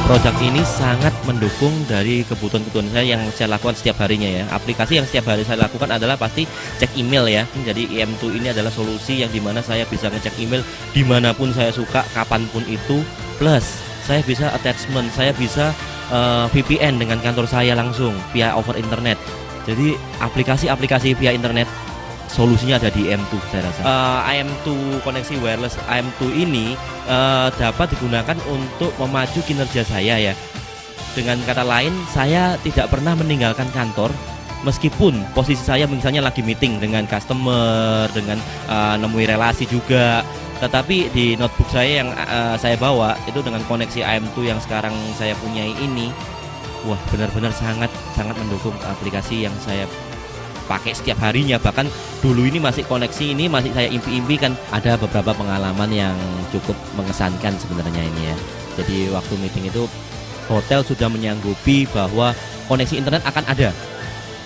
Produk ini sangat mendukung dari kebutuhan-kebutuhan saya yang saya lakukan setiap harinya ya. Aplikasi yang setiap hari saya lakukan adalah pasti cek email ya. Jadi IM2 ini adalah solusi yang dimana saya bisa ngecek email dimanapun saya suka, kapanpun itu. Plus saya bisa attachment, saya bisa VPN dengan kantor saya langsung via over internet. Jadi aplikasi-aplikasi via internet solusinya ada di IM2 saya rasa. IM2 koneksi wireless IM2 ini dapat digunakan untuk memacu kinerja saya ya. Dengan kata lain, saya tidak pernah meninggalkan kantor meskipun posisi saya misalnya lagi meeting dengan customer, dengan nemui relasi juga. Tetapi di notebook saya yang saya bawa itu dengan koneksi IM2 yang sekarang saya punyai ini, wah benar-benar sangat mendukung aplikasi yang saya pakai setiap harinya. Bahkan dulu ini masih koneksi ini masih saya impi-impikan. Ada beberapa pengalaman yang cukup mengesankan sebenarnya ini ya. Jadi waktu meeting itu hotel sudah menyanggupi bahwa koneksi internet akan ada.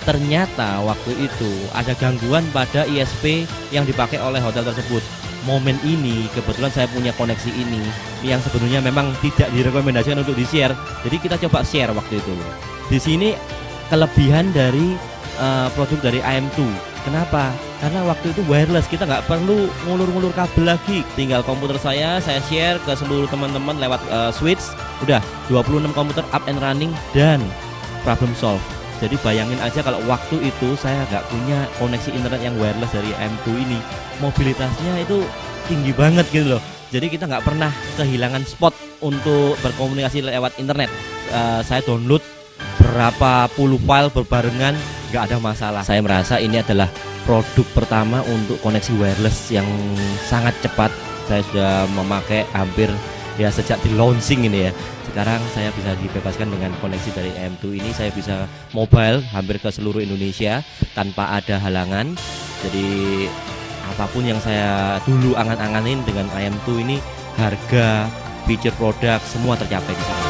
Ternyata waktu itu ada gangguan pada ISP yang dipakai oleh hotel tersebut. Momen ini kebetulan saya punya koneksi ini yang sebenarnya memang tidak direkomendasikan untuk di-share. Jadi kita coba share waktu itu. Di sini kelebihan dari produk dari IM2. Kenapa? Karena waktu itu wireless, kita nggak perlu ngulur-ngulur kabel lagi. Tinggal komputer saya share ke seluruh teman-teman lewat switch. Udah 26 komputer up and running dan problem solve. Jadi bayangin aja kalau waktu itu saya nggak punya koneksi internet yang wireless dari IM2 ini, mobilitasnya itu tinggi banget gitu loh. Jadi kita nggak pernah kehilangan spot untuk berkomunikasi lewat internet. Saya download berapa puluh file berbarengan, nggak ada masalah. Saya merasa ini adalah produk pertama untuk koneksi wireless yang sangat cepat. Saya sudah memakai hampir ya sejak di launching ini ya. Sekarang saya bisa dibebaskan dengan koneksi dari IM2 ini. Saya bisa mobile hampir ke seluruh Indonesia tanpa ada halangan. Jadi apapun yang saya dulu angan-anganin dengan IM2 ini, harga, feature produk semua tercapai di sini.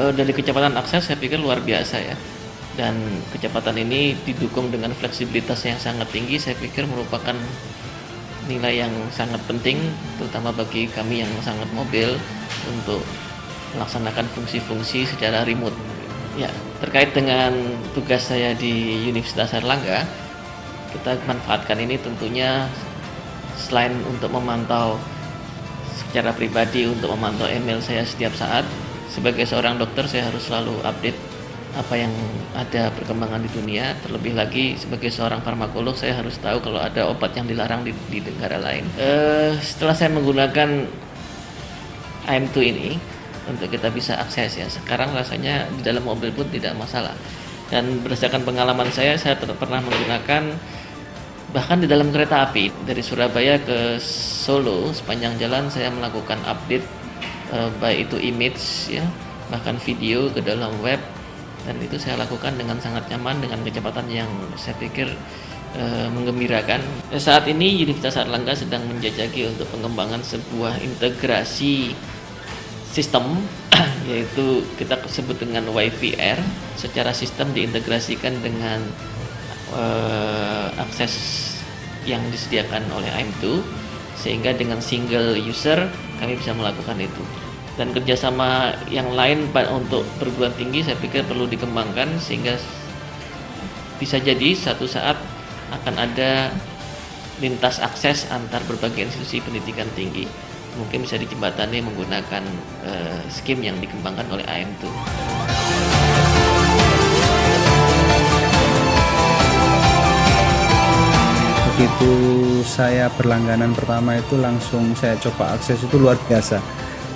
Dari kecepatan akses saya pikir luar biasa ya, dan kecepatan ini didukung dengan fleksibilitas yang sangat tinggi. Saya pikir merupakan nilai yang sangat penting terutama bagi kami yang sangat mobil untuk melaksanakan fungsi-fungsi secara remote ya. Terkait dengan tugas saya di Universitas Airlangga, kita manfaatkan ini tentunya selain untuk memantau secara pribadi, untuk memantau email saya setiap saat. Sebagai seorang dokter saya harus selalu update apa yang ada perkembangan di dunia. Terlebih lagi sebagai seorang farmakolog saya harus tahu kalau ada obat yang dilarang di negara lain. Setelah saya menggunakan IM2 ini untuk kita bisa akses ya, sekarang rasanya di dalam mobil pun tidak masalah. Dan berdasarkan pengalaman saya pernah menggunakan bahkan di dalam kereta api dari Surabaya ke Solo, sepanjang jalan saya melakukan update baik itu image ya, bahkan video ke dalam web, dan itu saya lakukan dengan sangat nyaman dengan kecepatan yang saya pikir menggembirakan. Saat ini Universitas Airlangga sedang menjajaki untuk pengembangan sebuah integrasi sistem yaitu kita sebut dengan Wi-Fi Air. Secara sistem diintegrasikan dengan akses yang disediakan oleh IM2, sehingga dengan single user kami bisa melakukan itu. Dan kerjasama yang lain untuk perguruan tinggi saya pikir perlu dikembangkan, sehingga bisa jadi satu saat akan ada lintas akses antar berbagai institusi pendidikan tinggi. Mungkin bisa dijembatani menggunakan skim yang dikembangkan oleh IM2. Begitu saya berlangganan pertama itu langsung saya coba akses, itu luar biasa.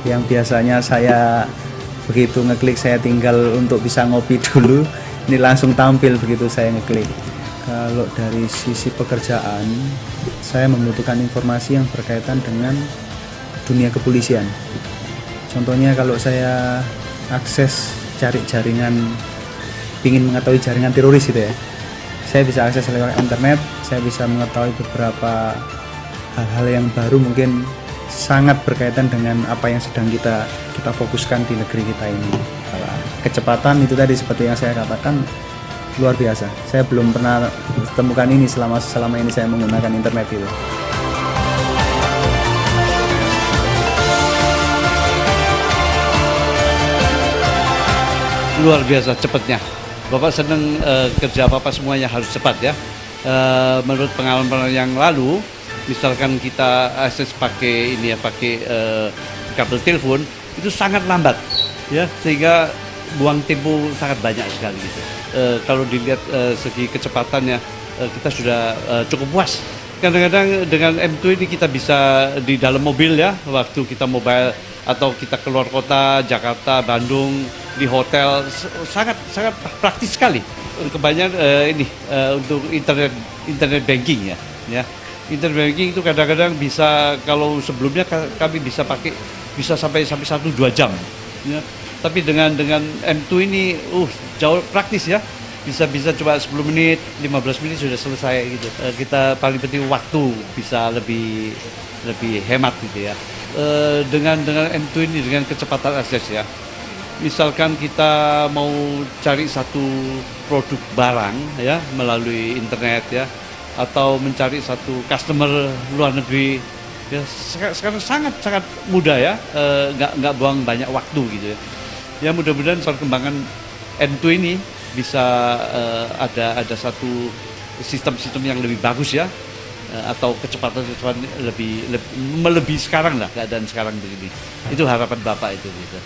Yang biasanya saya begitu ngeklik saya tinggal untuk bisa ngopi dulu, ini langsung tampil begitu saya ngeklik. Kalau dari sisi pekerjaan, saya membutuhkan informasi yang berkaitan dengan dunia kepolisian. Contohnya kalau saya akses cari jaringan, ingin mengetahui jaringan teroris itu ya, saya bisa akses lewat internet. Saya bisa mengetahui beberapa hal-hal yang baru, mungkin sangat berkaitan dengan apa yang sedang kita fokuskan di negeri kita ini. Kecepatan itu tadi seperti yang saya katakan luar biasa. Saya belum pernah temukan ini selama ini saya menggunakan internet itu. luar biasa cepatnya. Bapak senang kerja Bapak semuanya harus cepat ya. Menurut pengalaman yang lalu, misalkan kita akses pakai ini ya, pakai kabel telepon itu sangat lambat ya, sehingga buang tempo sangat banyak sekali gitu. Kalau dilihat segi kecepatannya kita sudah cukup puas. Kadang-kadang dengan M2 ini kita bisa di dalam mobil ya, waktu kita mobile atau kita keluar kota, Jakarta, Bandung, di hotel, sangat praktis sekali. Kebanyakan untuk internet banking ya. Internet banking itu kadang-kadang bisa, kalau sebelumnya kami bisa pakai bisa sampai 1-2 jam ya. Tapi dengan M2 ini jauh praktis ya. Bisa coba 10 menit, 15 menit sudah selesai gitu. Kita paling penting waktu bisa lebih hemat gitu ya. Dengan M2 ini, dengan kecepatan akses ya. Misalkan kita mau cari satu produk barang ya melalui internet ya, atau mencari satu customer luar negeri ya, sekarang sangat mudah ya, nggak buang banyak waktu gitu ya. Ya mudah-mudahan perkembangan M2 ini bisa ada satu sistem yang lebih bagus ya, atau kecepatan lebih melebihi sekarang lah, keadaan sekarang begini. Itu harapan Bapak itu gitu.